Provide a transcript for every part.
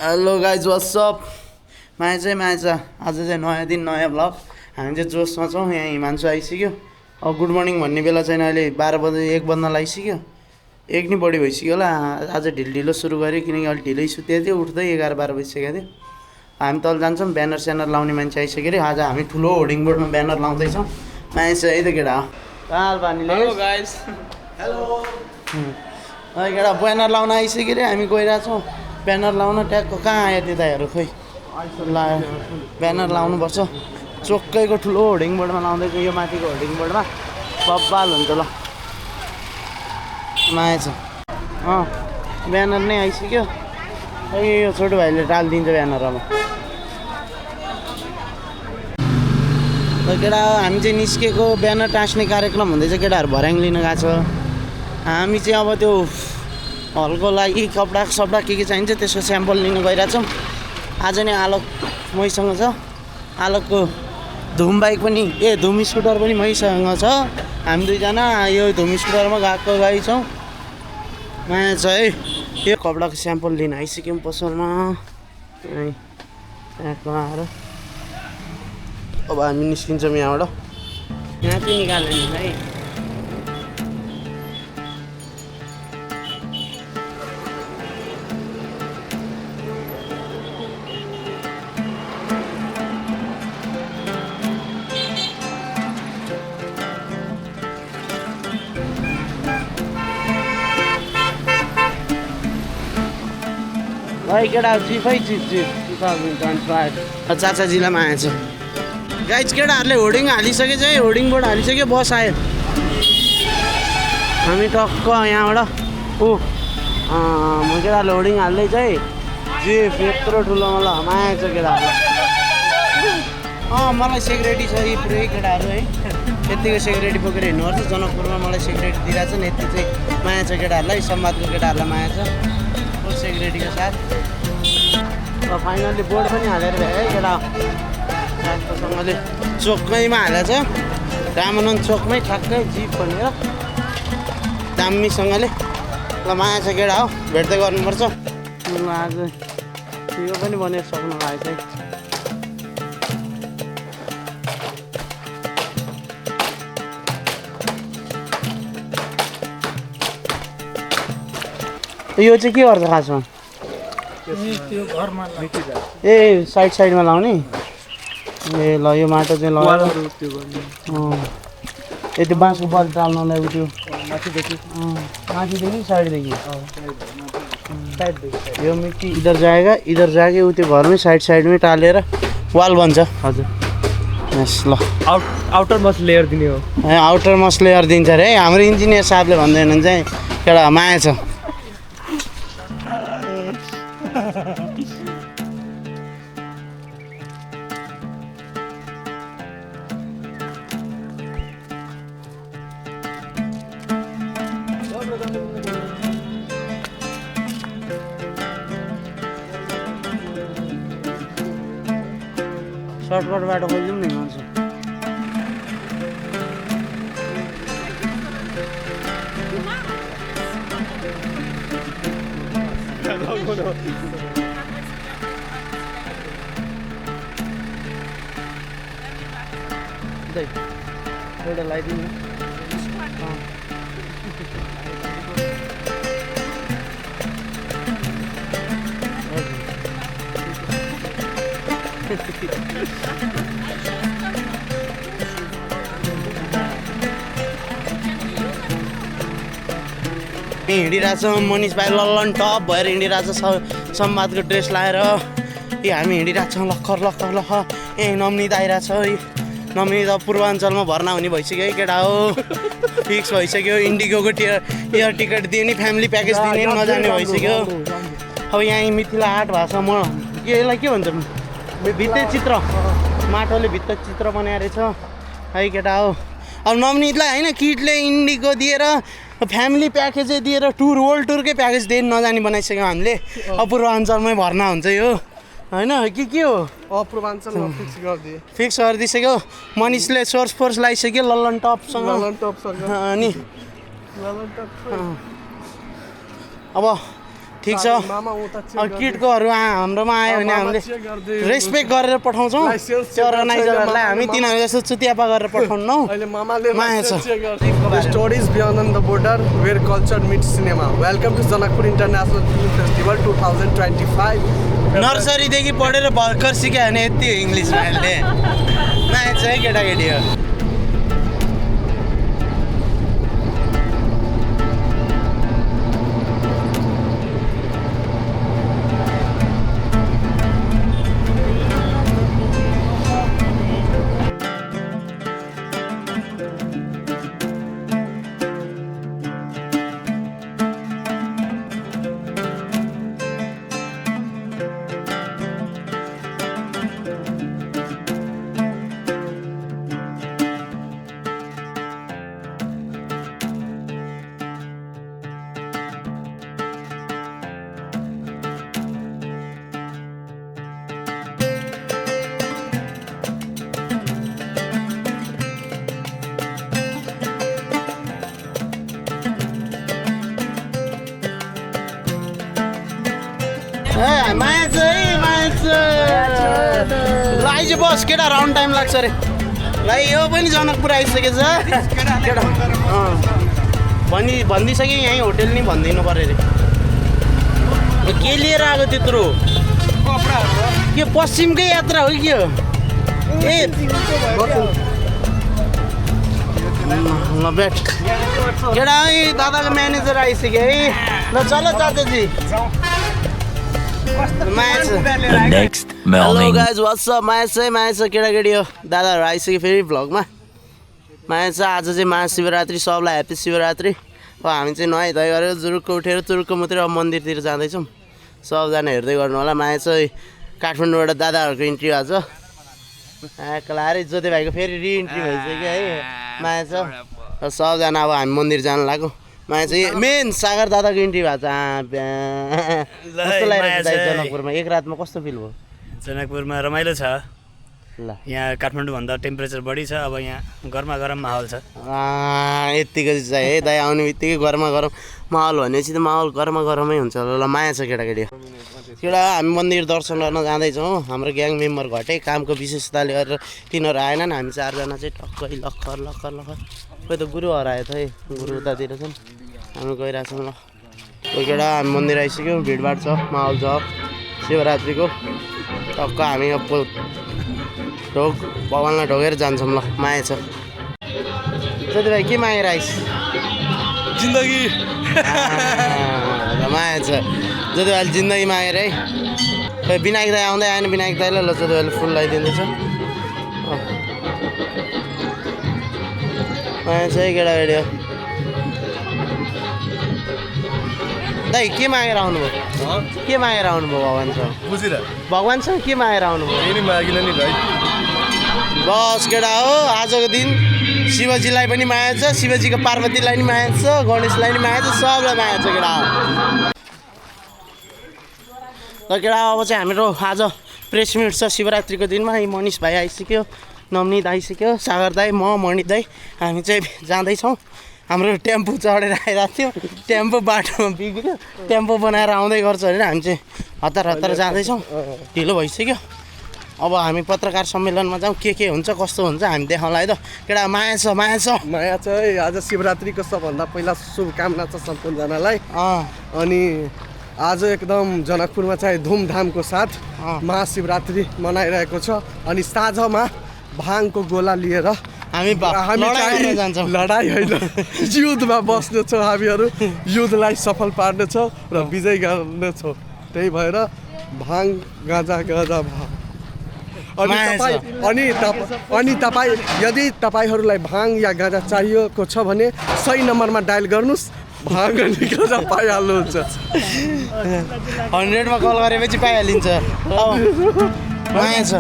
Hello guys what's up माया आज चाहिँ नयाँ दिन नयाँ भ्लग हामी चाहिँ जोसमा छौँ यहाँ हिमांशु आइसक्यो अब गुड मर्निङ भन्ने बेला चाहिँ अहिले 12 बजे 1 बज्न लागिसक्यो 1 नि बढी भइसक्यो होला आज ढिलो सुरु गऱ्यो किनकि अलिक ढिलै सुतेको थियो उठ्दै 11-12 बजिसकेको थियो हामी तल जान्छौँ ब्यानर स्यानर लाउने मान्छे आइसक्यो अरे आज हामी ठुलो होर्डिङ बोर्डमा ब्यानर लाउँदैछौँ माया चाहिँ है त केटा हो काल बानीले हेलो गाइस हेलो केटा ब्यानर लाउन आइसक्यो अरे हामी गइरहेछौँ ब्यानर लाउन ट्यागको कहाँ आयो त्यो दाइहरू खोइ ला ब्यानर लाउनुपर्छ चोक्कैको ठुलो होर्डिङ बोर्डमा लाउँदैछु यो माथिको होर्डिङ बोर्डमा बब्बाल हुन्छ ल माया छ ब्यानर नै आइसक्यो ए यो छोटो भाइले टालिदिन्छ ब्यानर अब केटा हामी चाहिँ निस्केको ब्यानर टाँस्ने कार्यक्रम हुँदैछ केटाहरू भर्याङ लिन गएको छ हामी चाहिँ अब त्यो हलको लागि कपडा सपडा के चाहिन्छ त्यसको स्याम्पल लिन गइरहेछौँ आज नै आलोक मैसँग छ आलोकको धुम बाइक पनि धुम स्कुटर पनि मैसँग छ हामी दुईजना यो धुम स्कुटरमा गएको छौँ माया छ है यो कपडाको स्याम्पल लिन आइसक्यौँ पसलमा त्यहाँको आएर अब हामी निस्किन्छौँ यहाँबाट यहाँ चाहिँ निकाल्नु है भाइ केटा जिप है जिप 2025 चाचाजीलाई माया छ गाइज केटाहरूले होर्डिङ हालिसकेछ है होर्डिङ बोर्ड हालिसक्यो बस आयो हामी टक्क यहाँबाट म केटाहरूले होर्डिङ हाल्दैछ है जिप यत्रो ठुलो मलाई माया छ केटाहरूलाई मलाई सेक्युरिटी छ यी पुरै केटाहरू है यत्तिको सेक्युरिटी बोकेर हिँड्नुपर्छ जनकपुरमा मलाई सेक्युरिटी दिइरहेको छ नि यति चाहिँ माया छ केटाहरूलाई सम्वादको केटाहरूलाई माया छ सेक्युरिटीको साथ फाइनल्ली बोर्ड पनि हालेर भ्यायो है केटा राम्रोसँगले चोकमैमा हालेको छ रामानन्द चोकमै ठ्याक्कै जिप भनेर दामीसँगले ल माया छ केटा हो भेट्दै गर्नुपर्छ आज यो पनि बनेर सक्नु लागेको छ यो चाहिँ के गर्छ खासमा ए साइडमा लाउने ए ल यो माटो चाहिँ लगाएर त्यो बाँसको बल टाल्नलाई त्यो माथिदेखि साइडदेखि यो मिट्टी इधर जाएगा ऊ त्यो घरमै साइडमै टालेर वाल बन्छ हजुर यस ल आउटर मस्ट लेयर दिने हो ए आउटर मस्ट लेयर दिन्छ अरे है हाम्रो इन्जिनियर साहबले भन्दैन चाहिँ एउटा माया छ सर्टकट बाटो खोलिदिउँ नि मान्छे एउटा लगाइदिनु हिँडिरहेछ मनिष भाइ लल्लन टप भएर हिँडिरहेछ सम्वादको ड्रेस लाएर हामी हिँडिरहेछौँ लखर यहीँ नवनीत आइरहेछ है नवनीत अब पूर्वाञ्चलमा भर्ना हुने भइसक्यो है केटा हो फिक्स भइसक्यो इन्डिगोको एयर टिकट दिए नि फ्यामिली प्याकेज दिने नजाने भइसक्यो अब यहाँ मिथिला आर्ट भाषा म यसलाई के भन्छ भित्ते चित्र माटोले भित्ते चित्र बनाएर छ है केटा हो अब नवनीतलाई होइन किटले इन्डिगो दिएर फ्यामिली प्याकेजै दिएर वर्ल्ड टुरकै प्याकेज दिएर नजानी बनाइसक्यौँ हामीले अब पूर्वाञ्चलमै भर्ना हुन्छ यो होइन के हो पूर्वाञ्चलमा फिक्स गरिदिइसक्यो मनिषले सोर्स फोर्स लगाइसक्यो लल्लन टपसँग अनि अब ठिक छ किटकोहरू हाम्रोमा आयो भने हामीले रेस्पेक्ट गरेर पठाउँछौँ त्यो अर्गनाइजरहरूलाई हामी तिनीहरू जस्तो चुतियापा गरेर पठाउनु माया छ Stories beyond the border where culture meets cinema. Welcome to Janakpur International Film Festival 2025. नर्सरीदेखि पढेर भर्खर सिक्यो भने यति हो इङ्ग्लिसमा अहिले माया छ है केटाकेटी हो माया छ है माया छ ल आइज बस केटा राउन्ड टाइम लाग्छ अरे ल यो पनि जनकपुर आइसकेछ केटा भनिदिइसक्यो यहीँ होटेल नि भनिदिनु पऱ्यो अरे के लिएर आएको त्यत्रो के पश्चिमकै यात्रा हो कि ए ल बेट केटा है दादाको म्यानेजर आइसक्यो है ल चल चाचाजी हेलो गाइज वाट्सअप माया छ केटाकेटी हो दादाहरू आइसक्यो फेरि भ्लगमा माया छ आज चाहिँ महाशिवरात्रि सबलाई ह्याप्पी शिवरात्रि अब हामी चाहिँ नुहाइ धुवाइ गरेर जुरुक्क उठेर चुरुक्क मुतेर अब मन्दिरतिर जाँदैछौँ सबजना हेर्दै गर्नु होला माया चाहिँ काठमाडौँबाट दादाहरूको इन्ट्री आज कलारे ज्योति भाइको फेरि रिइन्ट्री भइसक्यो है माया छ सबजना अब हामी मन्दिर जानु लाग्यो माया चाहिँ मेन सागर दादाको इन्ट्री भएको छ कस्तो लागिरहेको छ जनकपुरमा एक रातमा कस्तो फिल भयो जनकपुरमा रमाइलो छ ल यहाँ काठमाडौँभन्दा टेम्परेचर बढी छ अब यहाँ गरमा गरम माहौल छ यत्तिको चाहिँ है दाइ आउने बित्तिकै गरमा गरम माहौल भनेपछि त माहौल गरमा गरमै हुन्छ ल माया छ केटाकेटी केटा हामी मन्दिर दर्शन गर्न जाँदैछौँ हाम्रो ग्याङ मेम्बर घटे कामको विशेषताले गरेर तिनीहरू आएनन् हामी चारजना चाहिँ टक्कै लखर खोइ त गुरु हरायो त है गुरु उतातिर छन् हामी गइरहेछौँ ल कोही केटा हामी मन्दिर आइसक्यौँ भिडभाड छ माहौल छ शिवरात्रिको टक्क हामी अब ढोक भगवान्लाई ढोगेर जान्छौँ ल माया छ ज्योति भाइ के मागेर आइस जिन्दगी माया छ ज्योति भाइले जिन्दगी मागेर है खोइ विनायक दाई आउँदै आएन विनायक दाईलाई ल ज्योति भाइले फुल लगाइदिँदैछ माया छ है केटाकेटी हो दाइ के मागेर आउनुभयो के मागेर आउनुभयो भगवान्सँग के मागेर आउनुभयो बस केटा हो आजको दिन शिवजीलाई पनि माया छ शिवजीको पार्वतीलाई पनि माया छ गणेशलाई पनि माया छ सबलाई माया छ केटा हो ल केटा अब चाहिँ हाम्रो आज प्रेस मिट छ शिवरात्रिको दिनमा यी मनिष भाइ आइसक्यो नवनीत आइसक्यो सागर दाई म मणित दाई हामी चाहिँ जाँदैछौँ हाम्रो टेम्पो चढेर आइरहेको थियो टेम्पो बाटोमा बिग्रियो टेम्पो बनाएर आउँदै गर्छ भनेर हामी चाहिँ हतार जाँदैछौँ ढिलो भइसक्यो अब हामी पत्रकार सम्मेलनमा जाउँ के हुन्छ कस्तो हुन्छ हामी देखाउँला है त केटा माया छ है आज शिवरात्रिको सबभन्दा पहिला शुभकामना छ सम्पूर्णजनालाई अनि आज एकदम जनकपुरमा चाहिँ धुमधामको साथ महाशिवरात्रि मनाइरहेको छ अनि साँझमा भाङको गोला लिएर हामी जान्छौँ लडाइँ होइन युद्धमा बस्नेछौँ हामीहरू युद्धलाई सफल पार्नेछौँ र विजय गर्नेछौँ त्यही भएर भाङ गाँजा अनि तपाईँ यदि तपाईँहरूलाई भाङ या गाँजा चाहिएको छ भने सही नम्बरमा डायल गर्नुहोस् भाङ अनि गाँजा पाइहाल्नुहुन्छ 100मा कल गरेपछि पाइहालिन्छ माया छ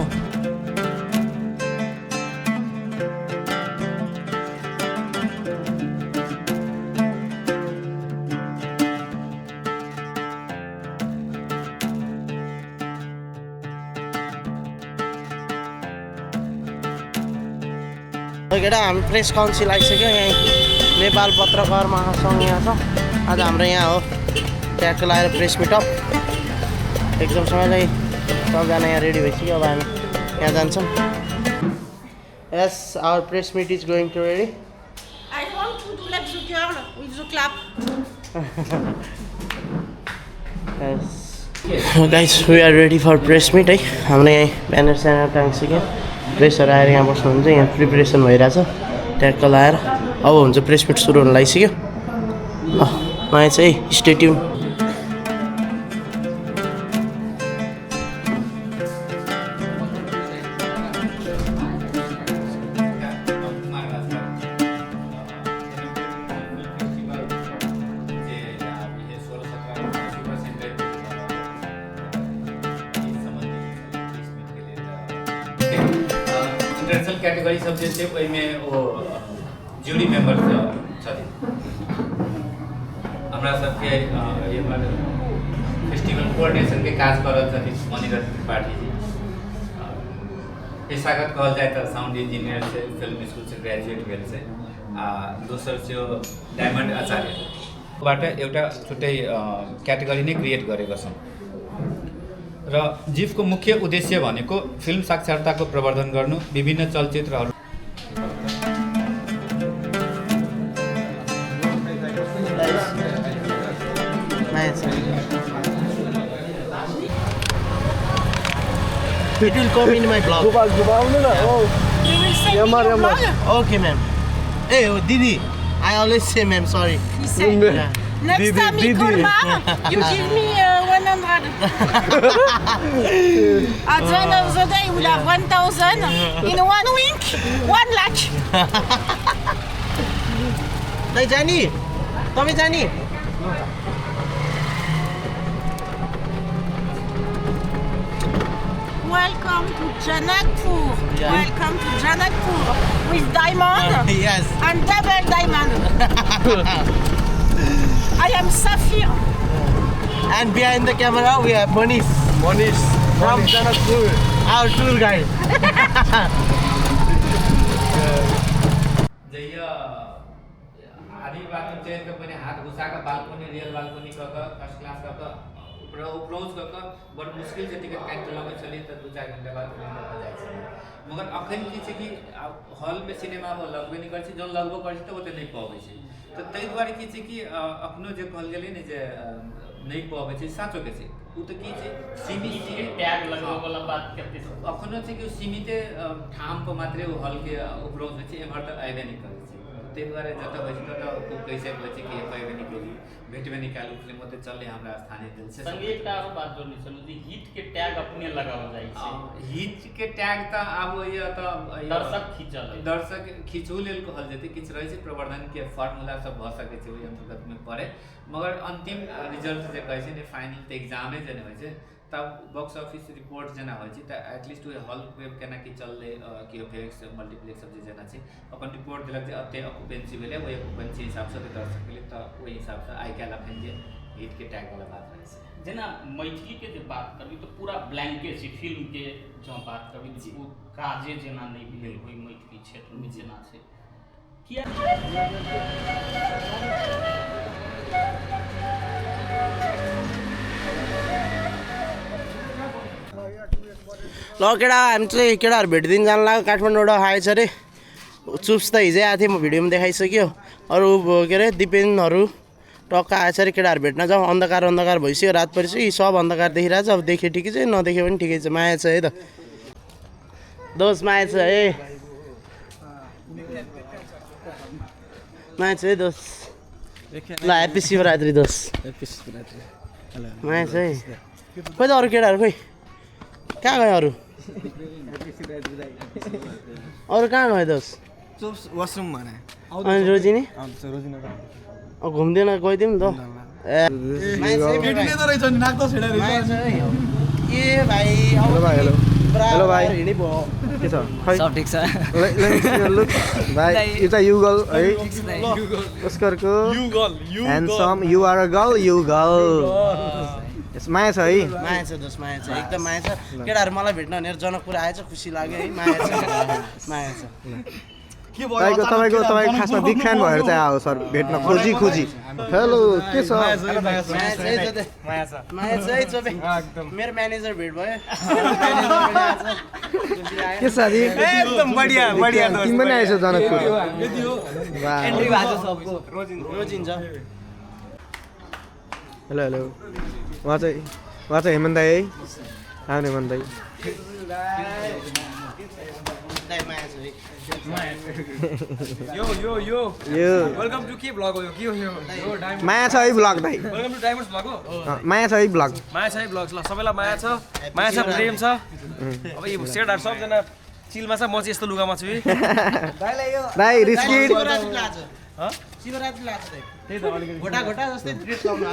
केटा हामी प्रेस काउन्सिल आइसक्यो यहीँ नेपाल पत्रकार महासङ्घ यहाँ छ आज हाम्रो यहाँ हो ट्याग लगाएर प्रेस मिटअप एकदम समयलाई सबजना यहाँ रेडी भइसक्यो अब हामी यहाँ जान्छौँ यस our press meet is going to ready I want to do like the girl with the clap. Yes guys we are ready for press meet है हाम्रो यहाँ ब्यानर स्यानर टाङ्सिक्यो प्रेसहरू आएर यहाँ बस्नुहुन्छ यहाँ प्रिपरेसन भइरहेछ ट्याग लगाएर अब हुन्छ प्रेस मिट सुरु हुन लागिसक्यो नयाँ चाहिँ स्टे ट्युन इंटरनेशनल कैटेगरी सब जैसे ओहिमे वो ज्यूरी मेंबर छथिन हमरा सबके एमहर फेस्टिवल कोऑर्डिनेशन के काज करल छथिन मणिरत्न त्रिपाठी जी पेशागत कहल जाए तो साउंड इंजीनियर से फिल्म स्कूल से ग्रेजुएट भेल से दोसर से डायमंड आचार्य बाट एउटा छुट्टै क्याटेगोरी नै क्रिएट गरेका छौँ र जिफको मुख्य उद्देश्य भनेको फिल्म साक्षरताको प्रवर्धन गर्नु विभिन्न चलचित्रहरू It will come in my blog. घुमाउनु न हो You will send me Yamar, your Yamar. blog? Okay, ma'am. Hey, oh, Didi. I always say, ma'am, sorry. He said, Yeah. next Didi, time you call Didi. Mar, you give me 100. At the end of the day, we'll have 1,000. In 1 week, 1 lakh. Hey, Jani. Tommy, Jani. Welcome to Janakpur. Yeah. Welcome to Janakpur with diamond Yes. and double diamond. I am Saphir. And behind the camera, we have Manish. Manish From Janakpur. Our tour guide. जहिया आधी बात chair के पनि हात घुसाका balcony real balcony क first class क approach क बड़ मुश्किल से टिकट काट लगे चली त 2-4 घंटा बाद फिल्म देखा जाय छै मगर अखन की छै कि हॉल में सिनेमा में लगबे नहीं कर छै जोन लगबो कर छै त ओते नहीं पाबै छै त तै दुआरे की छै कि अपनो जे कहल गेलै ने जे नहीं पाबै छै साचो के छै उ त की छै सीमित ट्याग लगबे वाला बात कते अखनो छै कि सीमित ठाम पर मात्रै उ हॉल के उपरोज होइ छै एमहर त आइबे नहीं करै छै तै दुआरे जत होइ छै त कैसे होइ छै कि पाइबे नहीं केली भेटबे नहीं कालू फिल्म ओते चलले हमरा स्थानीय दिल से संगे एकटा और बात जोड़नी छलु जे हिट के टैग अपने लगावल जाइ छै हिट के टैग त आब ये त दर्शक खींचल है। दर्शक खींचू लेल कहल जेतै किछ रहै छै प्रवर्धन के फार्मूला सब भ सकै छै ओहि अंतर्गत में पड़े मगर अंतिम रिजल्ट जे कहै छै ने फाइनल त एग्जामे जने होइ छै तब बॉक्स ऑफिस रिपोर्ट जना होइ छै त एटलीस्ट ओ हॉल वेब केना की चलले कि फेक्स मल्टीप्लेक्स सब जे जना छै अपन रिपोर्ट देलक जे अते ऑक्युपेंसी भेले ओहि ऑक्युपेंसी हिसाब से दर्शक के लिए त ओहि हिसाब से आइ काल्हि अखन जे हिट के टैग वाला बात रहै छै जेना मैथिली के जे बात करबी तो पूरा ब्लैंके छै फिल्म के जो बात करबी तो वो काजे जेना नहीं भेल होई मैथिली क्षेत्र में जेना छै किया ल केटा हामी चाहिँ केटाहरू भेटिदिनु जानु लाग्यो काठमाडौँबाट आएछ अरे चुप्स त हिजै आएको थियो म भिडियोमा देखाइसक्यो अरू के अरे दिपेनहरू टक्क आएछ अरे केटाहरू भेट्न जाउँ अन्धकार अन्धकार भइसक्यो रात परिसक्यो सब अन्धकार देखिरहेछ अब देख्यो ठिकै छ नदेख्यो पनि ठिकै छ माया छ है त दोष माया छ है माया छ है दोष ल ह्याप्पी शिवरात्रि दोष माया छ है खोइ त अरू केटाहरू खोइ कहाँ गयो अरू अरू कहाँ गयो दोष वासरुम भने अनि रोजिनी रोजिन अब घुम्दैन गइदिउँ नि त ए भाइ हेलो भाइ हेलो हेलो भाइ हिँडी भयो के छ खै सब ठीक छ लुक भाइ यो चाहिँ यु गर्ल है अस्करको handsome you are a girl you girl माया छ है माया छ दोष माया छ एकदम माया छ केटाहरू मलाई भेट्न भनेर जनकपुर आएछ खुसी लाग्यो है माया छ माया छ तपाईँको खासमा बिग फ्यान भएर चाहिँ आयो सर भेट्न खोजी हेलो के छ मेरो म्यानेजर भेट भयो के साथी एकदम बढिया तिमी पनि आएछौ जनकपुर रोजिन्छ हेलो उहाँ चाहिँ हेमन्त दाई है आउनु हेमन्त दाई यो वेलकम टु के ब्लग हो यो के हो यो माया छ है ब्लग दाई वेलकम टु डाइमन्ड्स ब्लग हो माया छ है ब्लग माया छ है ब्लग ल सबैलाई माया छ प्रेम छ अब यो सेटहरु सबजना चिलमा छ म चाहिँ यस्तो लुगामा छु है दाई रिस्किट शिवरात्रि लाग्छ त्यही त अलिकति घोटा जस्तै ड्रेस लाउनु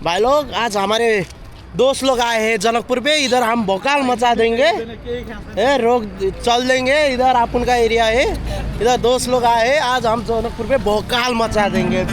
भाई लोग आज हमारे दोस्त लोग आए हैं जनकपुर पे इधर हम भोकाल मचा देंगे चल देंगे इधर अपन का एरिया है इधर दोस्त लोग आए हैं आज हम जनकपुर पे भोकाल मचा देंगे